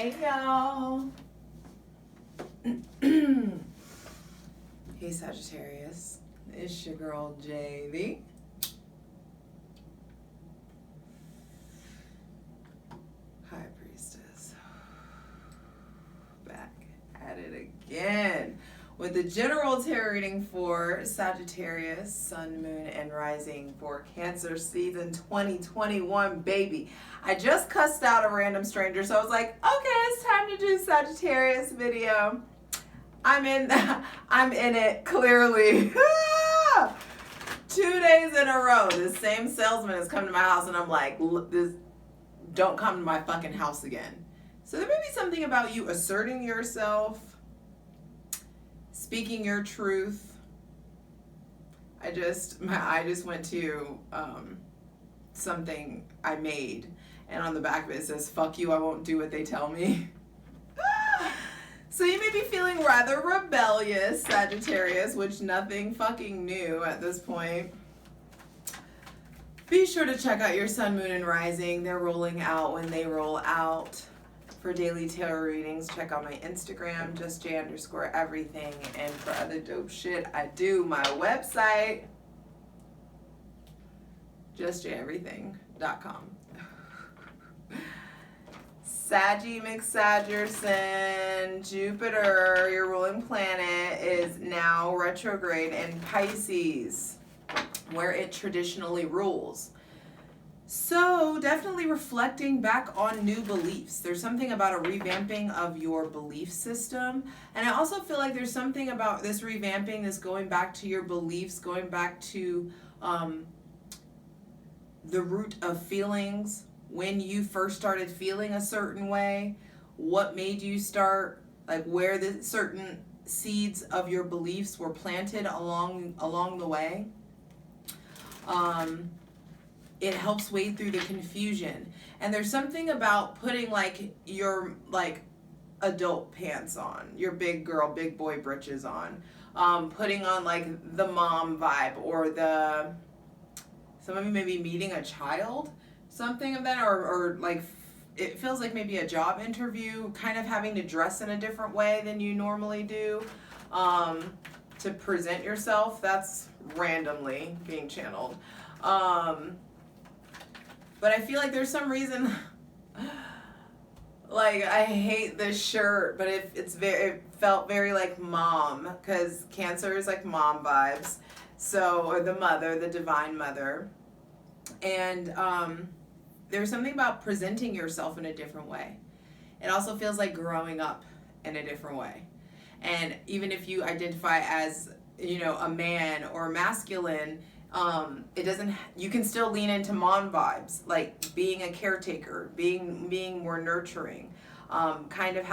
Hey y'all. Hey Sagittarius. It's your girl JV. High Priestess. Back at it again with the general tarot reading for Sagittarius, Sun, Moon, and Rising for Cancer season 2021, baby. I just cussed out a random stranger, so I was like, okay, it's time to do Sagittarius video. I'm in it, clearly. 2 days in a row, this same salesman has come to my house, and I'm like, don't come to my fucking house again. So there may be something about you asserting yourself, speaking your truth. I just went to something I made, and on the back of it says, fuck you, I won't do what they tell me. So you may be feeling rather rebellious, Sagittarius, which nothing fucking new at this point. Be sure to check out your Sun, Moon, and Rising. They're rolling out when they roll out. For daily tarot readings, check out my Instagram, justj_everything. And for other dope shit, I do my website, justjeverything.com. Saggy McSagerson, Jupiter, your ruling planet, is now retrograde in Pisces, where it traditionally rules. So definitely reflecting back on new beliefs. There's something about a revamping of your belief system. And I also feel like there's something about this revamping, this going back to your beliefs, going back to the root of feelings. When you first started feeling a certain way, what made you start, like where the certain seeds of your beliefs were planted along the way. It helps wade through the confusion. And there's something about putting like your adult pants on, your big girl, big boy britches on, putting on like the mom vibe, or some of you may be meeting a child, something of that, or like it feels like maybe a job interview, kind of having to dress in a different way than you normally do to present yourself. That's randomly being channeled. But I feel like there's some reason, like I hate this shirt, but it felt very like mom, because Cancer is like mom vibes. So, or the mother, the divine mother. And there's something about presenting yourself in a different way. It also feels like growing up in a different way. And even if you identify as, a man or masculine, you can still lean into mom vibes, like being a caretaker, being more nurturing, kind of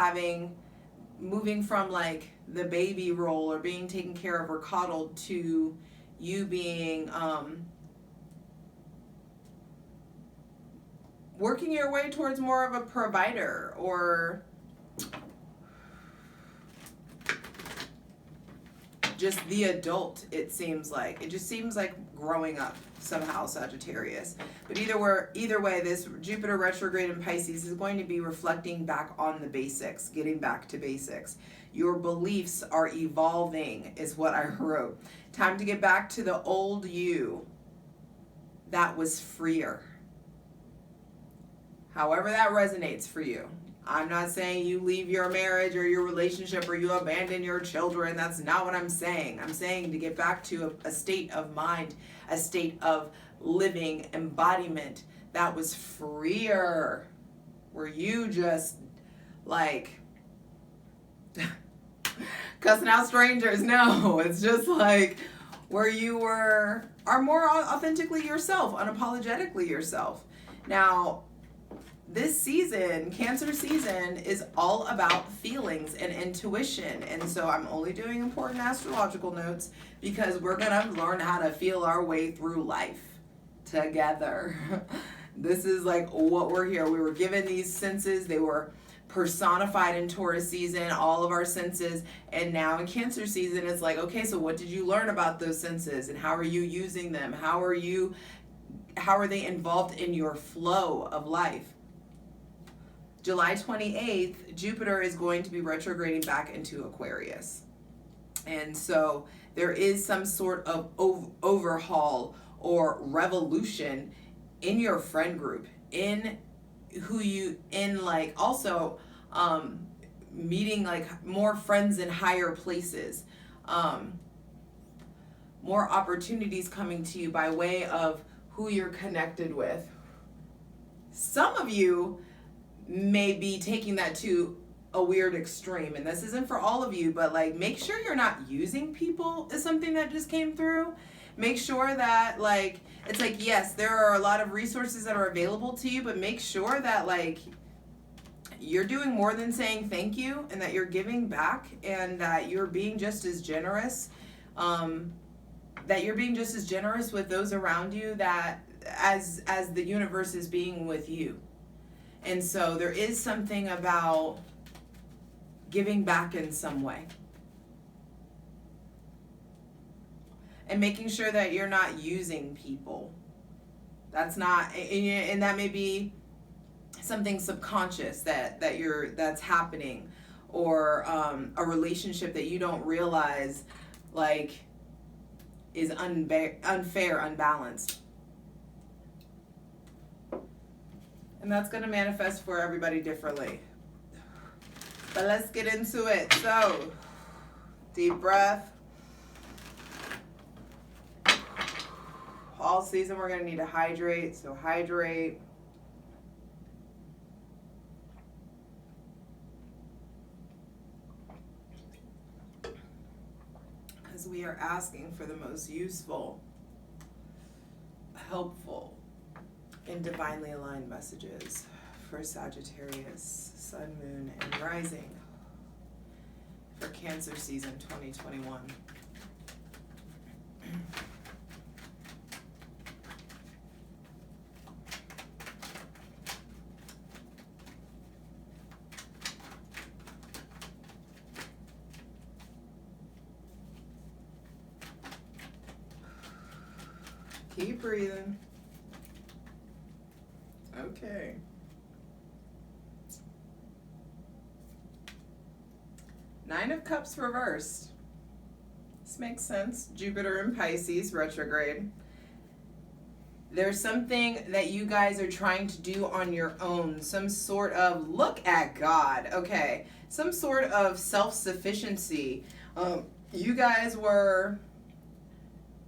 moving from like the baby role or being taken care of or coddled to you being, working your way towards more of a provider, or just the adult. It just seems like growing up somehow, Sagittarius. But either way, this Jupiter retrograde in Pisces is going to be reflecting back on the basics, getting back to basics. Your beliefs are evolving, is what I wrote. Time to get back to the old you that was freer. However that resonates for you. I'm not saying you leave your marriage or your relationship or you abandon your children. That's not what I'm saying. I'm saying to get back to a state of mind, a state of living embodiment that was freer, where you just like cussing out strangers. No, it's just like where you are more authentically yourself, unapologetically yourself. Now, this season, Cancer season, is all about feelings and intuition. And so I'm only doing important astrological notes because we're going to learn how to feel our way through life together. This is like what we're here. We were given these senses. They were personified in Taurus season, all of our senses. And now in Cancer season, it's like, okay, so what did you learn about those senses? And how are you using them? How are they involved in your flow of life? July 28th, Jupiter is going to be retrograding back into Aquarius. And so there is some sort of overhaul or revolution in your friend group, in like also meeting like more friends in higher places, more opportunities coming to you by way of who you're connected with. Some of you may be taking that to a weird extreme, and this isn't for all of you, but like make sure you're not using people is something that just came through. Make sure that like it's like, yes, there are a lot of resources that are available to you, but make sure that like you're doing more than saying thank you, and that you're giving back, and that you're being just as generous, with those around you that as the universe is being with you. And so there is something about giving back in some way. And making sure that you're not using people. That's not, and that may be something subconscious that's happening, or a relationship that you don't realize like is unfair, unbalanced. And that's going to manifest for everybody differently. But let's get into it. So, deep breath. All season we're going to need to hydrate. So hydrate. Because we are asking for the most useful, helpful, and divinely aligned messages for Sagittarius, Sun, Moon, and Rising for Cancer season 2021. Keep breathing. Okay. Nine of Cups reversed. This makes sense. Jupiter in Pisces retrograde. There's something that you guys are trying to do on your own. Some sort of look at God. Okay. Some sort of self-sufficiency. You guys were...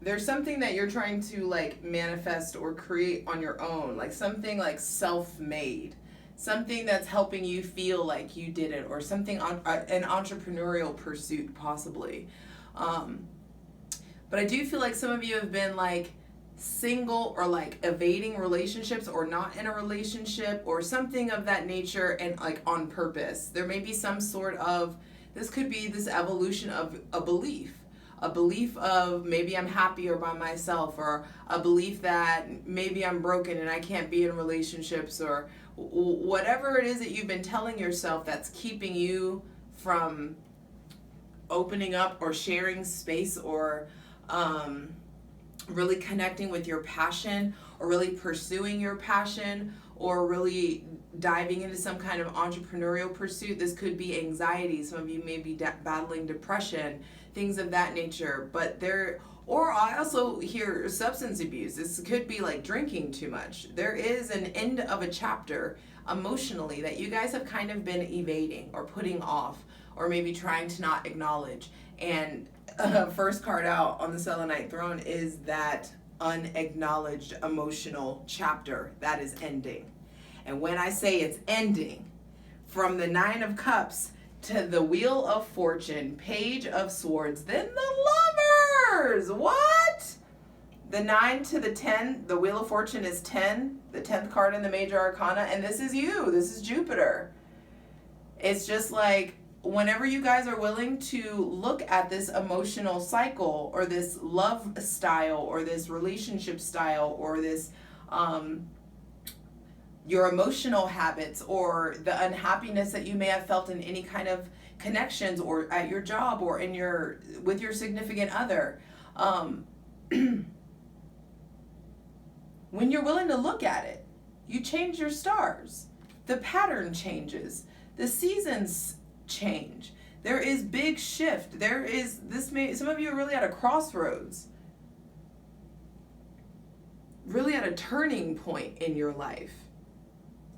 There's something that you're trying to like manifest or create on your own, like something like self-made, something that's helping you feel like you did it, or something on an entrepreneurial pursuit possibly. But I do feel like some of you have been like single, or like evading relationships, or not in a relationship, or something of that nature, and like on purpose. There may be some sort of, this could be this evolution of a belief of maybe I'm happier by myself, or a belief that maybe I'm broken and I can't be in relationships, or whatever it is that you've been telling yourself that's keeping you from opening up or sharing space, or really connecting with your passion, or really pursuing your passion, or really diving into some kind of entrepreneurial pursuit. This could be anxiety. Some of you may be battling depression, things of that nature. But or I also hear substance abuse. This could be like drinking too much. There is an end of a chapter emotionally that you guys have kind of been evading, or putting off, or maybe trying to not acknowledge. And first card out on the Selenite throne is that unacknowledged emotional chapter that is ending. And when I say it's ending, from the Nine of Cups to the Wheel of Fortune, Page of Swords, then the Lovers. What? The 9 to the 10, the Wheel of Fortune is 10, the 10th card in the Major Arcana, and this is you. This is Jupiter. It's just like, whenever you guys are willing to look at this emotional cycle, or this love style, or this relationship style, or this your emotional habits, or the unhappiness that you may have felt in any kind of connections, or at your job, or in with your significant other, when you're willing to look at it, you change your stars. the pattern changes, the seasons change. There is big shift. There is some of you are really at a crossroads, really at a turning point in your life,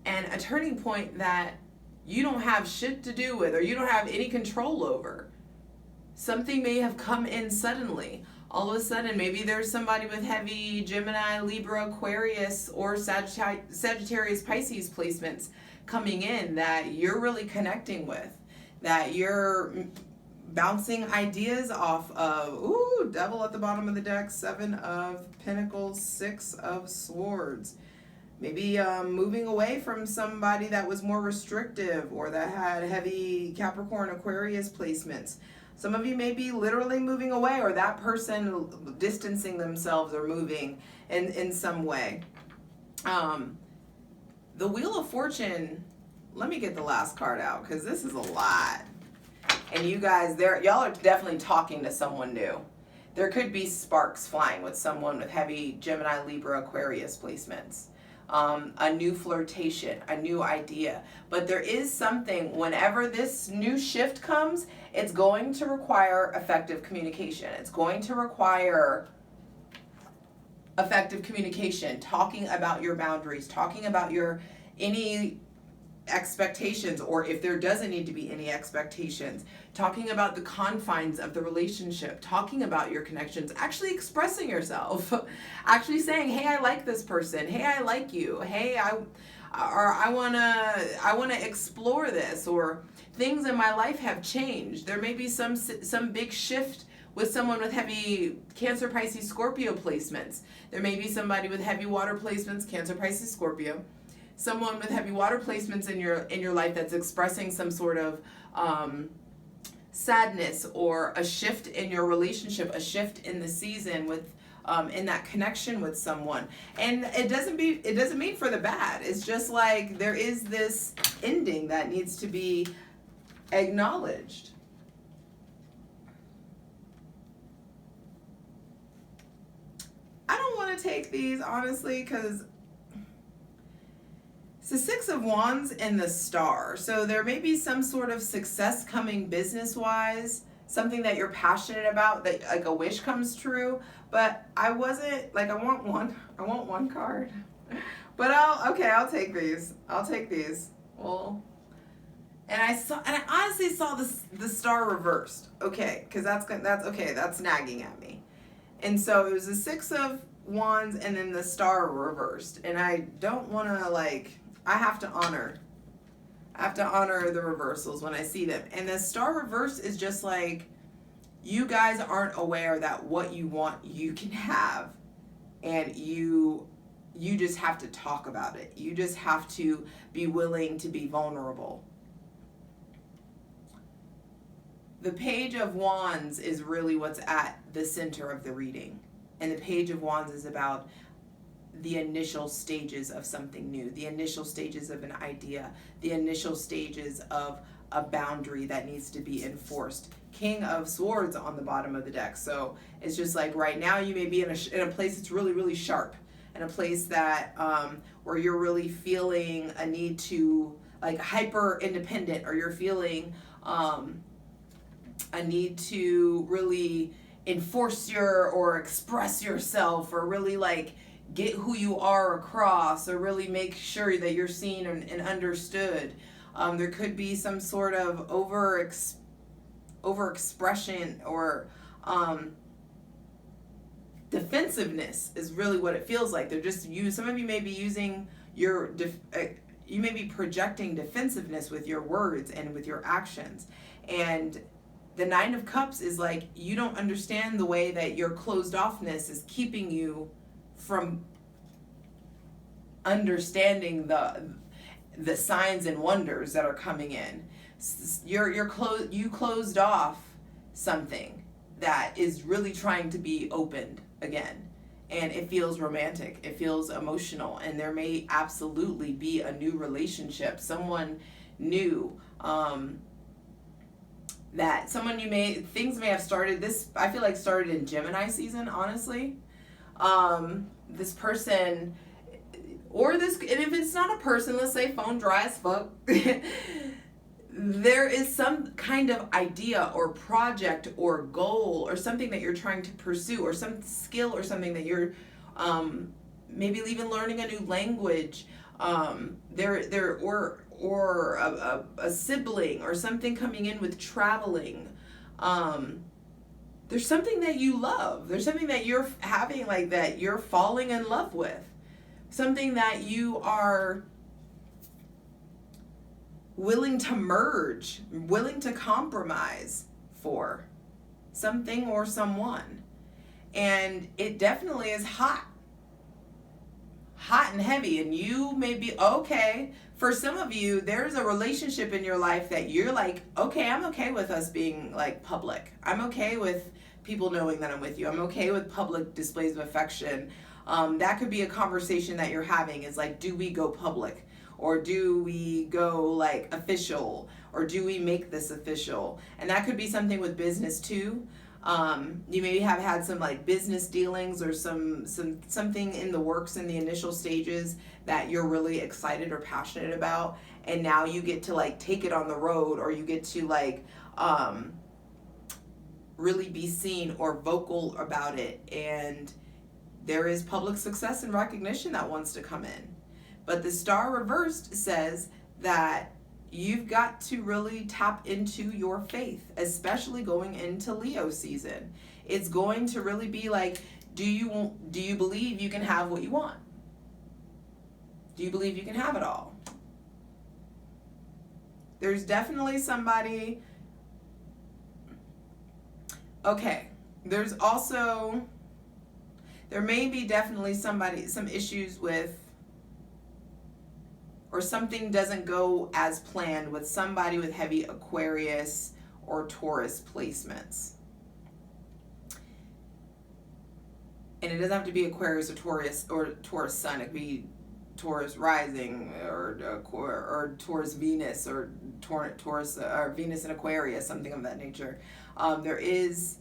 and a turning point that you don't have shit to do with or you don't have any control over. Something may have come in suddenly. All of a sudden, maybe there's somebody with heavy Gemini, Libra, Aquarius, or Sagittarius, Pisces placements coming in that you're really connecting with, that you're bouncing ideas off of. Ooh, Devil at the bottom of the deck, 7 of Pentacles, 6 of Swords. Maybe moving away from somebody that was more restrictive or that had heavy Capricorn, Aquarius placements. Some of you may be literally moving away, or that person distancing themselves or moving in some way. The Wheel of Fortune, let me get the last card out because this is a lot. And you guys, y'all are definitely talking to someone new. There could be sparks flying with someone with heavy Gemini, Libra, Aquarius placements. A new flirtation, a new idea. But there is something, whenever this new shift comes, it's going to require effective communication. It's going to require effective communication, talking about your boundaries, talking about any expectations, or if there doesn't need to be any expectations, talking about the confines of the relationship, talking about your connections, actually expressing yourself, actually saying, hey, I like this person, hey, I like you, hey, I want to explore this, or things in my life have changed. There may be some big shift with someone with heavy Cancer, Pisces, Scorpio placements. There may be somebody with heavy water placements, Cancer, Pisces, Scorpio. Someone with heavy water placements in your life that's expressing some sort of sadness or a shift in your relationship, a shift in the season with in that connection with someone. And it doesn't mean for the bad. It's just like there is this ending that needs to be acknowledged. I don't want to take these honestly because it's the 6 of Wands and the Star. So there may be some sort of success coming business-wise, something that you're passionate about, that like a wish comes true. But I wasn't, like, I want one card. But I'll take these. I'll take these. Well, and I honestly saw the Star reversed. Okay, because that's nagging at me. And so it was the 6 of Wands and then the Star reversed. And I don't want to, like, I have to honor the reversals when I see them. And the Star reverse is just like, you guys aren't aware that what you want you can have, and you just have to talk about it. You just have to be willing to be vulnerable. The Page of Wands is really what's at the center of the reading. And the Page of Wands is about the initial stages of something new, the initial stages of an idea, the initial stages of a boundary that needs to be enforced. King of Swords on the bottom of the deck. So it's just like right now you may be in a place that's really, really sharp, in a place that where you're really feeling a need to, like, hyper independent, or you're feeling a need to really enforce or express yourself, or really like get who you are across, or really make sure that you're seen and understood. There could be some sort of over expression or defensiveness is really what it feels like. They're just some of you may be using you may be projecting defensiveness with your words and with your actions. And the 9 of Cups is like, you don't understand the way that your closed offness is keeping you from understanding the signs and wonders that are coming in. You closed off something that is really trying to be opened again, and it feels romantic, it feels emotional, and there may absolutely be a new relationship, someone new, that someone things may have started. This, I feel like, started in Gemini season, honestly. This person or this, and if it's not a person, let's say phone dry as fuck, there is some kind of idea or project or goal or something that you're trying to pursue, or some skill or something that you're maybe even learning a new language, or a sibling or something coming in with traveling. There's something that you love. There's something that you're having, like, that you're falling in love with. Something that you are willing to merge, willing to compromise for. Something or someone. And it definitely is hot. Hot and heavy. And you may be, okay, for some of you, there's a relationship in your life that you're like, okay, I'm okay with us being like public. I'm okay with people knowing that I'm with you. I'm okay with public displays of affection. That could be a conversation that you're having, is like, do we go public? Or do we go like official? Or do we make this official? And that could be something with business too. You maybe have had some like business dealings or something in the works in the initial stages that you're really excited or passionate about, and now you get to like take it on the road, or you get to like really be seen or vocal about it, and there is public success and recognition that wants to come in. But the star reversed says that you've got to really tap into your faith, especially going into Leo season. It's going to really be like, do you believe you can have what you want? Do you believe you can have it all? There's definitely somebody. Okay, there may be definitely some issues with, or something doesn't go as planned with somebody with heavy Aquarius or Taurus placements. And it doesn't have to be Aquarius or Taurus sun. It could be Taurus rising, or Taurus Venus, or Taurus or Venus and Aquarius, something of that nature. There is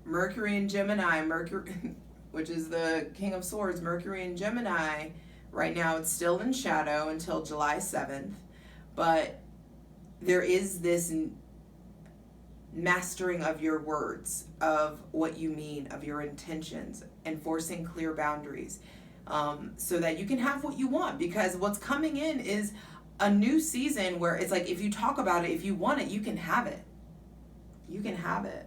Mercury and Gemini, which is the King of Swords. Mercury and Gemini, right now it's still in shadow until July 7th, but there is this mastering of your words, of what you mean, of your intentions, enforcing clear boundaries, so that you can have what you want. Because what's coming in is a new season where it's like, if you talk about it, if you want it, you can have it. You can have it.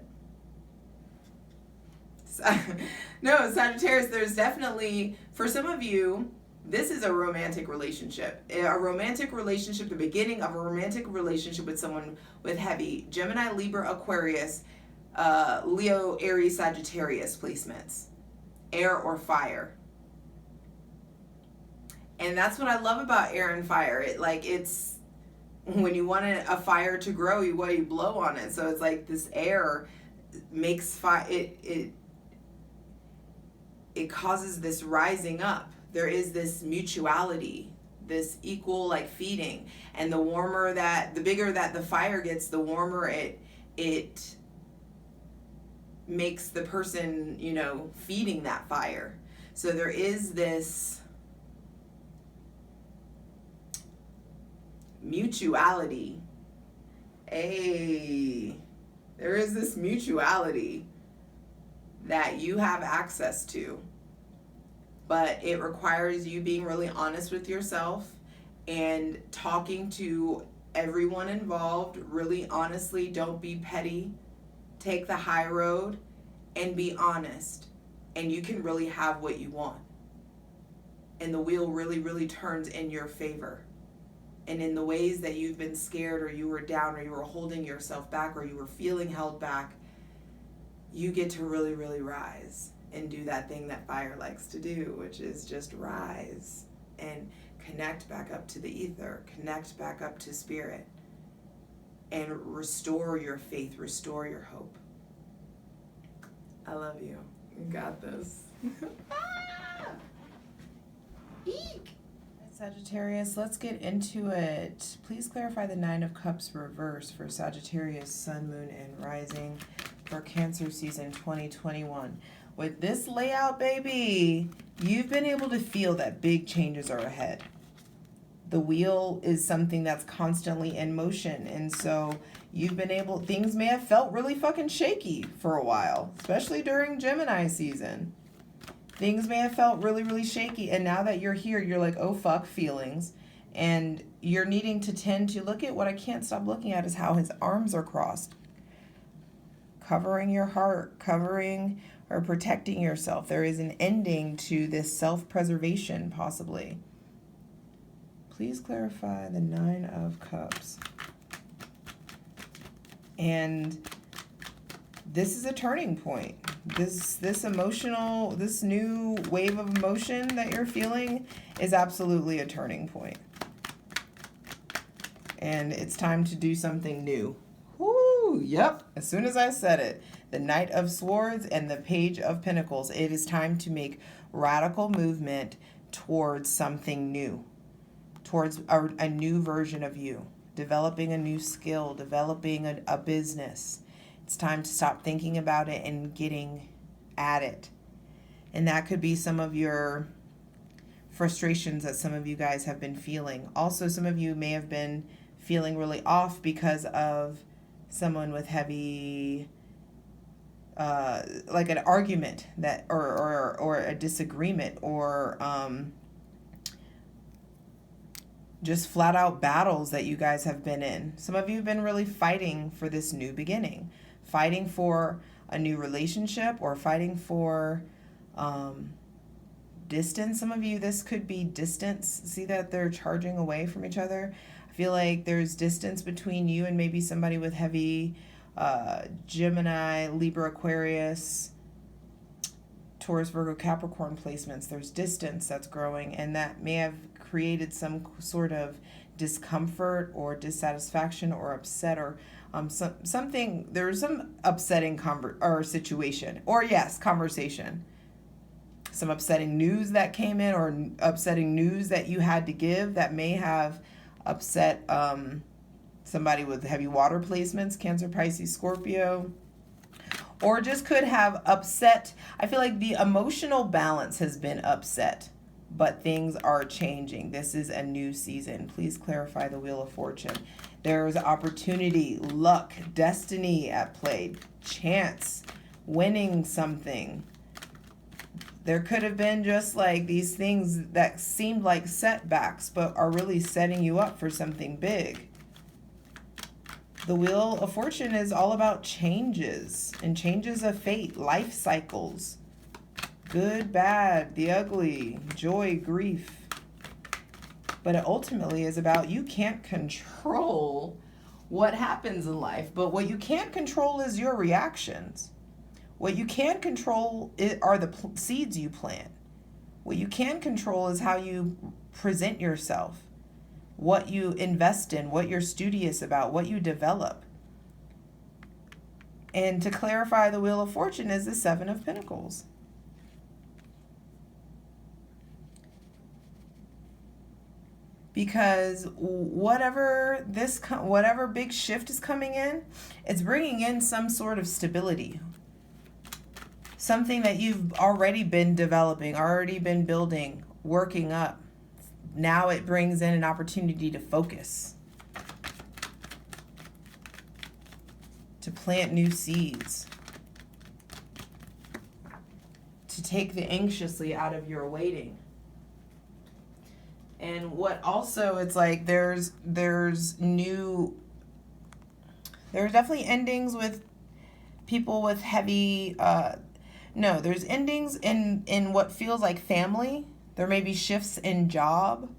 No, Sagittarius, there's definitely, for some of you, this is a romantic relationship. A romantic relationship, the beginning of a romantic relationship with someone with heavy Gemini, Libra, Aquarius, Leo, Aries, Sagittarius placements. Air or fire. And that's what I love about air and fire. It's when you want a fire to grow, you blow on it. So it's like this air makes fire. It causes this rising up. There is this mutuality, this equal like feeding, and the bigger that the fire gets, the warmer it makes the person, feeding that fire. So there is this mutuality. There is this mutuality that you have access to. But it requires you being really honest with yourself and talking to everyone involved really honestly. Don't be petty. Take the high road and be honest. And you can really have what you want. And the wheel really, really turns in your favor. And in the ways that you've been scared, or you were down, or you were holding yourself back, or you were feeling held back, you get to really, really rise and do that thing that fire likes to do, which is just rise and connect back up to the ether, connect back up to spirit, and restore your faith, restore your hope. I love you. You got this. Eek! Sagittarius, let's get into it. Please clarify the 9 of Cups reverse for Sagittarius, Sun, Moon, and Rising for Cancer season 2021. With this layout, baby, You've been able to feel that big changes are ahead. The wheel is something that's constantly in motion. And so you've been able, things may have felt really fucking shaky for a while, especially during Gemini season. Things may have felt really, really shaky. And now that you're here, you're like, oh fuck, feelings. And you're needing to tend to look at what I can't stop looking at is how his arms are crossed. Covering your heart, covering or protecting yourself. There is an ending to this self-preservation, possibly. Please clarify the 9 of Cups. And this is a turning point. This emotional, this new wave of emotion that you're feeling is absolutely a turning point. And it's time to do something new. Woo, yep, as soon as I said it. The Knight of Swords and the Page of Pentacles. It is time to make radical movement towards something new. Towards a new version of you, developing a new skill, developing a business. It's time to stop thinking about it and getting at it. And that could be some of your frustrations that some of you guys have been feeling. Also, some of you may have been feeling really off because of someone with heavy, like an argument that, or a disagreement, or, just flat out battles that you guys have been in. Some of you have been really fighting for this new beginning, fighting for a new relationship, or fighting for distance. Some of you, this could be distance. See that they're charging away from each other? I feel like there's distance between you and maybe somebody with heavy Gemini, Libra, Aquarius, Taurus, Virgo, Capricorn placements. There's distance that's growing, and that may have created some sort of discomfort or dissatisfaction or upset, or something. There's some upsetting situation, or yes, conversation. Some upsetting news that came in, or upsetting news that you had to give that may have upset somebody with heavy water placements, Cancer, Pisces, Scorpio. Or just could have upset. I feel like the emotional balance has been upset, but things are changing. This is a new season. Please clarify the Wheel of Fortune. There's opportunity, luck, destiny at play, chance, winning something. There could have been just like these things that seemed like setbacks, but are really setting you up for something big. The Wheel of Fortune is all about changes and changes of fate, life cycles, good, bad, the ugly, joy, grief. But it ultimately is about, you can't control what happens in life, but what you can't control is your reactions. What you can control are the seeds you plant. What you can control is how you present yourself, what you invest in, what you're studious about, what you develop. And to clarify, the Wheel of Fortune is the 7 of Pentacles. Because whatever big shift is coming in, it's bringing in some sort of stability. Something that you've already been developing, already been building, working up. Now it brings in an opportunity to focus, to plant new seeds, to take the anxiously out of your waiting. And what also, it's like there's definitely endings with people with heavy, there's endings in what feels like family. There may be shifts in job.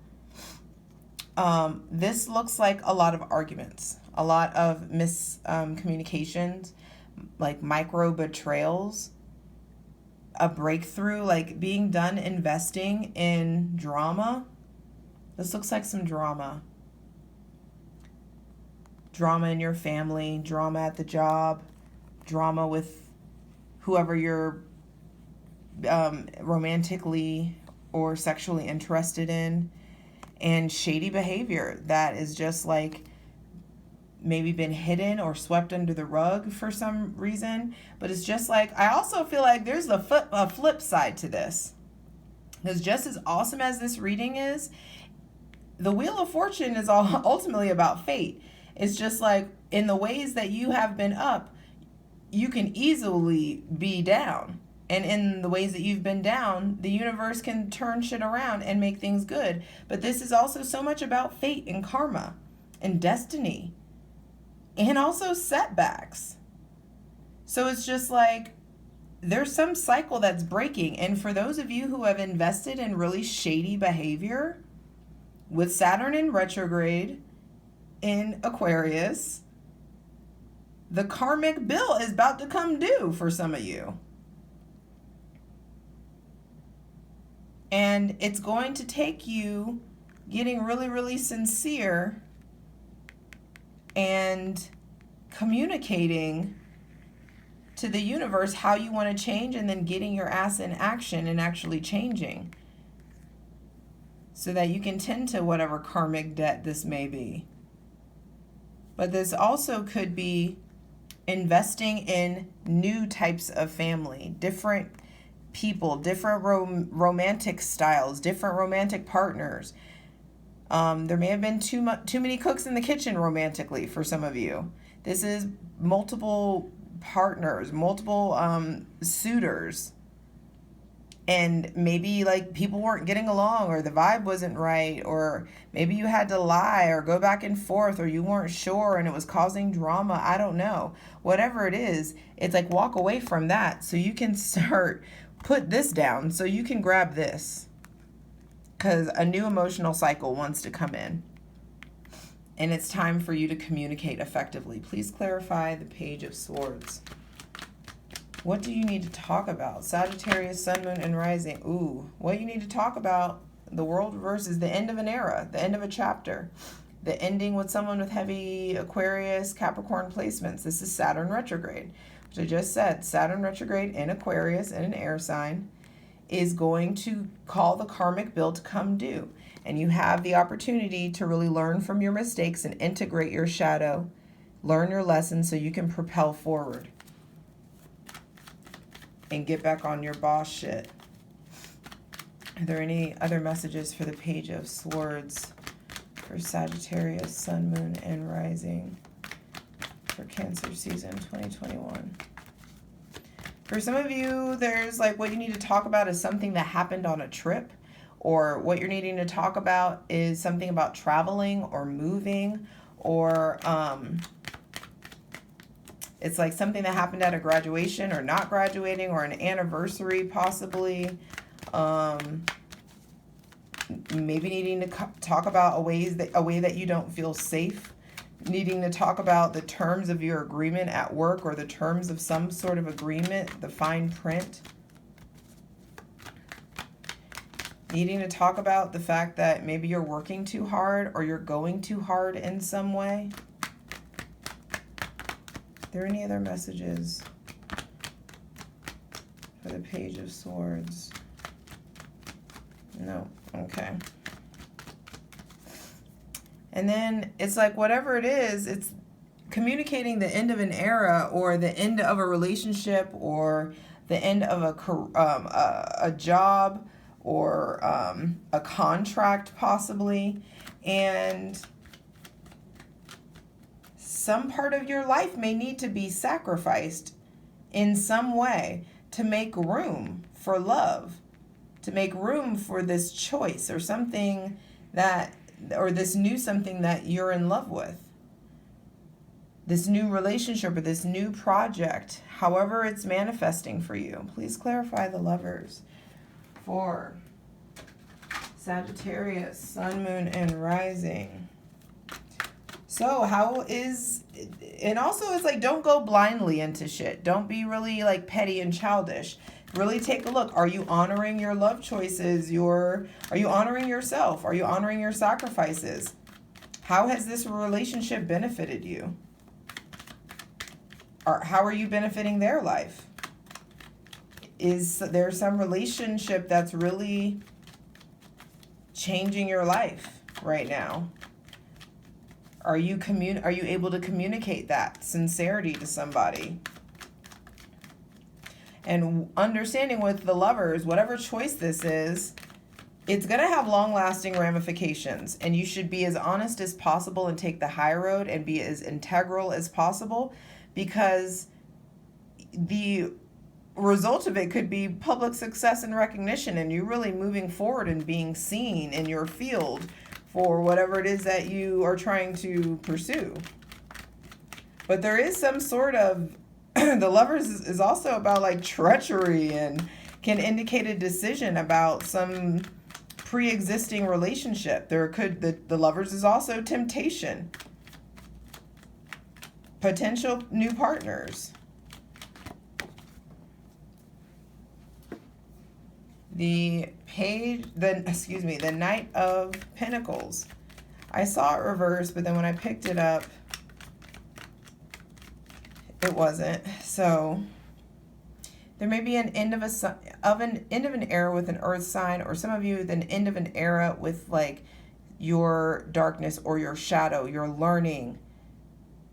This looks like a lot of arguments, a lot of miscommunications, like micro betrayals, a breakthrough, like being done investing in drama. This looks like some drama. Drama in your family, drama at the job, drama with whoever you're romantically or sexually interested in, and shady behavior that is just like maybe been hidden or swept under the rug for some reason. But it's just like, I also feel like there's a flip side to this. Because just as awesome as this reading is, the Wheel of Fortune is all ultimately about fate. It's just like in the ways that you have been up, you can easily be down. And in the ways that you've been down, the universe can turn shit around and make things good. But this is also so much about fate and karma and destiny and also setbacks. So it's just like there's some cycle that's breaking. And for those of you who have invested in really shady behavior with Saturn in retrograde in Aquarius, the karmic bill is about to come due for some of you. And it's going to take you getting really, really sincere and communicating to the universe how you want to change, and then getting your ass in action and actually changing so that you can tend to whatever karmic debt this may be. But this also could be investing in new types of family, different people, different romantic styles, different romantic partners. There may have been too many cooks in the kitchen romantically for some of you. This is multiple partners, multiple suitors. And maybe like people weren't getting along, or the vibe wasn't right, or maybe you had to lie or go back and forth, or you weren't sure and it was causing drama. I don't know. Whatever it is, it's like walk away from that so you can put this down so you can grab this, because a new emotional cycle wants to come in and it's time for you to communicate effectively. Please clarify the Page of Swords. What do you need to talk about? Sagittarius, Sun, Moon, and Rising. Ooh, what you need to talk about, the world versus the end of an era, the end of a chapter, the ending with someone with heavy Aquarius, Capricorn placements. This is Saturn retrograde, which I just said. Saturn retrograde in Aquarius in an air sign is going to call the karmic bill to come due. And you have the opportunity to really learn from your mistakes and integrate your shadow, learn your lessons so you can propel forward and get back on your boss shit. Are there any other messages for the Page of Swords for Sagittarius, Sun, Moon, and Rising for Cancer season 2021? For some of you, there's like what you need to talk about is something that happened on a trip, or what you're needing to talk about is something about traveling or moving, or it's like something that happened at a graduation or not graduating, or an anniversary possibly. Maybe needing to talk about a way that you don't feel safe. Needing to talk about the terms of your agreement at work, or the terms of some sort of agreement, the fine print. Needing to talk about the fact that maybe you're working too hard, or you're going too hard in some way. Are there any other messages for the Page of Swords? No. Okay. And then it's like whatever it is, it's communicating the end of an era, or the end of a relationship, or the end of a job, or a contract possibly. And some part of your life may need to be sacrificed in some way to make room for love, to make room for this choice, or something that, or this new something that you're in love with, this new relationship, or this new project, however it's manifesting for you. Please clarify the Lovers for Sagittarius, Sun, Moon, and Rising. So how is, and also it's like, don't go blindly into shit. Don't be really like petty and childish. Really take a look. Are you honoring your love choices? Are you honoring yourself? Are you honoring your sacrifices? How has this relationship benefited you? Or how are you benefiting their life? Is there some relationship that's really changing your life right now? Are you able to communicate that sincerity to somebody? And understanding with the Lovers, whatever choice this is, it's going to have long-lasting ramifications, and you should be as honest as possible and take the high road and be as integral as possible, because the result of it could be public success and recognition, and you really moving forward and being seen in your field for whatever it is that you are trying to pursue. But there is some sort of the Lovers is also about like treachery and can indicate a decision about some pre-existing relationship. There could the Lovers is also temptation, potential new partners. The Knight of Pentacles. I saw it reversed, but then when I picked it up, it wasn't. So there may be an end of an era with an earth sign, or some of you an end of an era with like your darkness or your shadow. You're learning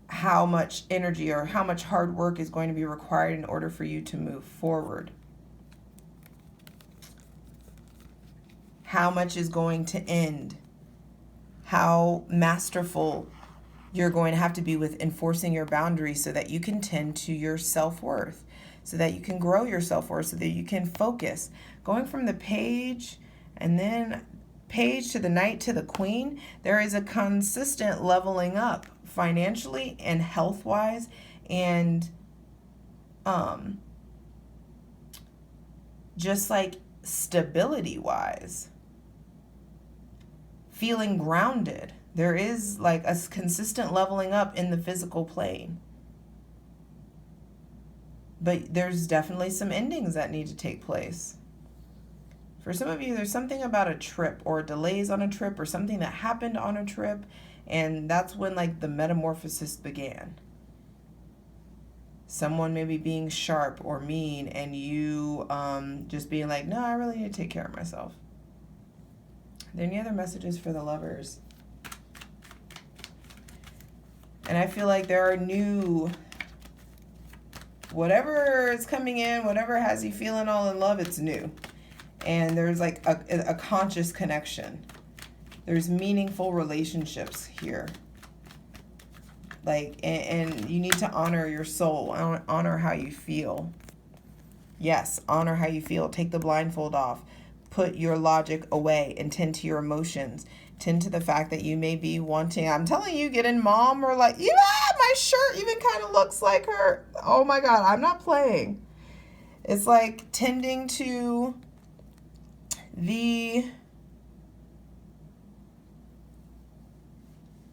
how much energy or how much hard work is going to be required in order for you to move forward. How much is going to end? How masterful you're going to have to be with enforcing your boundaries so that you can tend to your self-worth, so that you can grow your self-worth, so that you can focus. Going from the Page and then Page to the Knight to the Queen, there is a consistent leveling up financially and health-wise, and just like stability-wise. Feeling grounded. There is like a consistent leveling up in the physical plane. But there's definitely some endings that need to take place. For some of you, there's something about a trip or delays on a trip or something that happened on a trip, and that's when like the metamorphosis began. Someone maybe being sharp or mean, and you just being like, no, I really need to take care of myself. Are there any other messages for the Lovers? And I feel like there are new, whatever is coming in, whatever has you feeling all in love, it's new. And there's like a conscious connection. There's meaningful relationships here. Like, and you need to honor your soul, honor how you feel. Yes, honor how you feel. Take the blindfold off. Put your logic away and tend to your emotions. Tend to the fact that you may be wanting, I'm telling you, get in mom, or like, yeah, my shirt even kind of looks like her. Oh my God, I'm not playing. It's like tending to the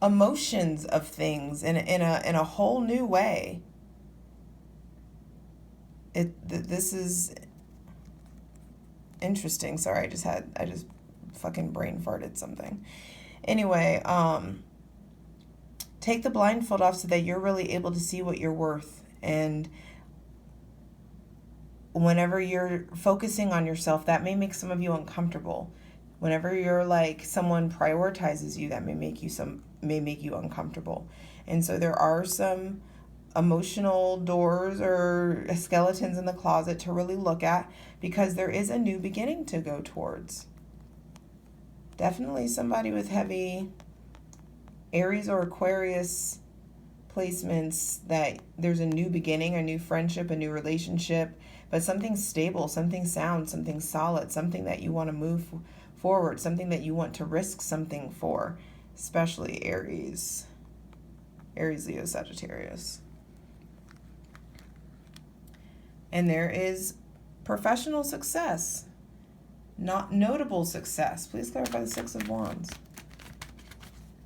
emotions of things in a whole new way. This is interesting. Sorry, I just fucking brain farted something. Anyway, take the blindfold off so that you're really able to see what you're worth. And whenever you're focusing on yourself, that may make some of you uncomfortable. Whenever you're like someone prioritizes you, that may make you uncomfortable. And so there are some emotional doors or skeletons in the closet to really look at, because there is a new beginning to go towards. Definitely somebody with heavy Aries or Aquarius placements, that there's a new beginning, a new friendship, a new relationship, but something stable, something sound, something solid, something that you want to move forward, something that you want to risk something for, especially Aries, Leo, Sagittarius. And there is professional success, not notable success. Please clarify the Six of Wands.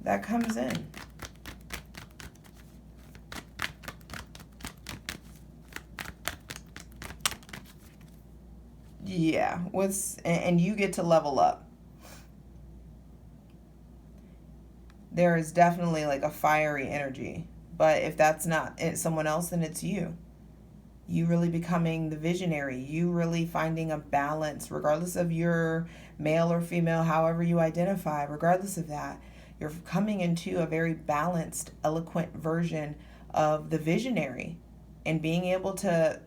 That comes in. Yeah, and you get to level up. There is definitely like a fiery energy, but if that's not someone else, then it's you. You really becoming the visionary, you really finding a balance, regardless of your male or female, however you identify, regardless of that, you're coming into a very balanced, eloquent version of the visionary, and being able to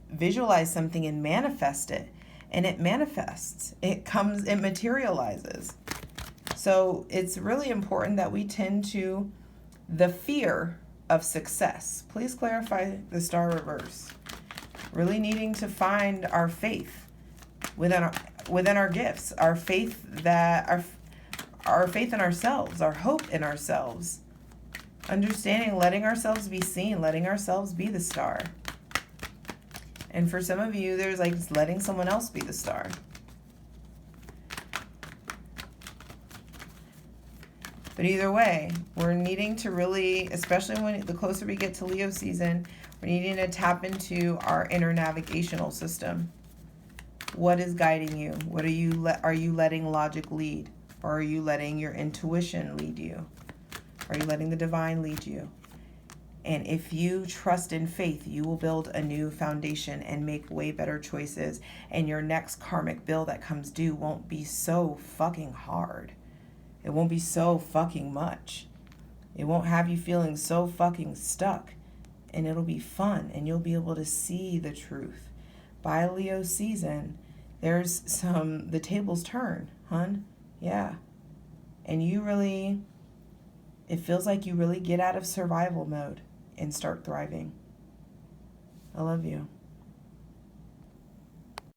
visualize something and manifest it and it manifests. It materializes. So it's really important that we tend to the fear of success. Please clarify the star reverse. Really needing to find our faith within our gifts, our faith our faith in ourselves, our hope in ourselves. Understanding, letting ourselves be seen, letting ourselves be the star. And for some of you, there's like letting someone else be the star. But either way, we're needing to really, especially when the closer we get to Leo season, we're needing to tap into our inner navigational system. What is guiding you? What are you letting logic lead? Or are you letting your intuition lead you? Are you letting the divine lead you? And if you trust in faith, you will build a new foundation and make way better choices. And your next karmic bill that comes due won't be so fucking hard. It won't be so fucking much. It won't have you feeling so fucking stuck. And it'll be fun. And you'll be able to see the truth. By Leo season, the tables turn, hun. Yeah. And it feels like you really get out of survival mode and start thriving. I love you.